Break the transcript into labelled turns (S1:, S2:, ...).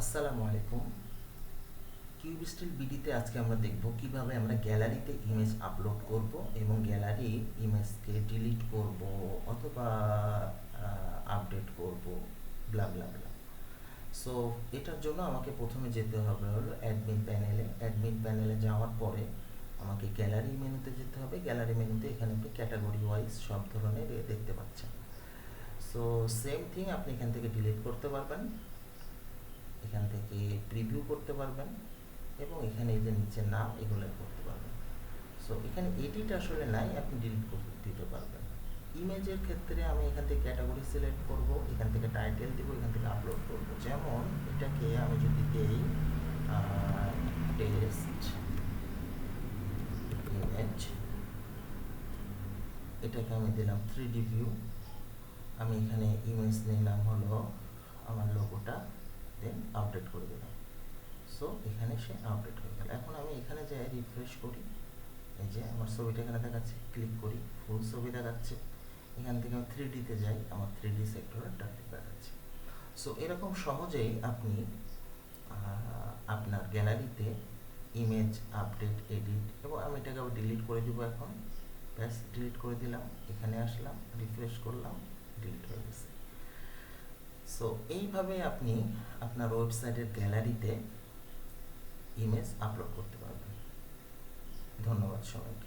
S1: আসসালামু আলাইকুম। কিউবিস্টিল বিডিতে আজকে আমরা দেখব কিভাবে আমরা গ্যালারিতে ইমেজ আপলোড করব এবং গ্যালারির ইমেজকে ডিলিট করব অথবা আপডেট করব, ব্লা ব্লা ব্লা। সো এটার জন্য আমাকে প্রথমে যেতে হবে হলো অ্যাডমিন প্যানেলে যাওয়ার পরে আমাকে গ্যালারি মেনুতে যেতে হবে। গ্যালারি মেনুতে এখানে আপনি ক্যাটাগরি ওয়াইজ সব ধরনের দেখতে পাচ্ছেন। সো সেম থিং আপনি এখান থেকে ডিলিট করতে পারবেন, এখান থেকে প্রিভিউ করতে পারবেন এবং এখানে এই যে নিচে নাম এগুলো করতে পারবেন। সো এখানে এডিট আসলে নাই, আপনি ডিলিট করে দিতে পারবেন। ইমেজের ক্ষেত্রে আমি এখান থেকে ক্যাটাগরি সিলেক্ট করব, এখান থেকে টাইটেল দিব, এখান থেকে আপলোড করব। যেমন এটাকে আমি যদি দেই টেস্ট ইমেজ, এটাকে আমি দিলাম 3D ভিউ। আমি এখানে ইমেজ নিলাম হলো আমার লোগোটা, দেন আপডেট করে দিলাম। সো এখানে সে আপডেট হয়ে গেল। এখন আমি এখানে যাই রিফ্রেশ করি, এই যে আমার ছবিটা এখানে দেখাচ্ছে, ক্লিক করি ফুল ছবি দেখাচ্ছে। এখান থেকে আমি 3D-তে যাই, আমার 3D সেক্টরের ডাক্তার দেখাচ্ছে। সো এরকম সহজেই আপনি আপনার গ্যালারিতে ইমেজ আপডেট, এডিট, এবং আমি এটাকে আবার ডিলিট করে দিব। এখন ব্যাস ডিলিট করে দিলাম, এখানে আসলাম, রিফ্রেশ করলাম, ডিলিট হয়ে গেছে। সো এইভাবে আপনি আপনার ওয়েবসাইটের গ্যালারিতে ইমেজ আপলোড করতে পারবেন। ধন্যবাদ সবাইকে।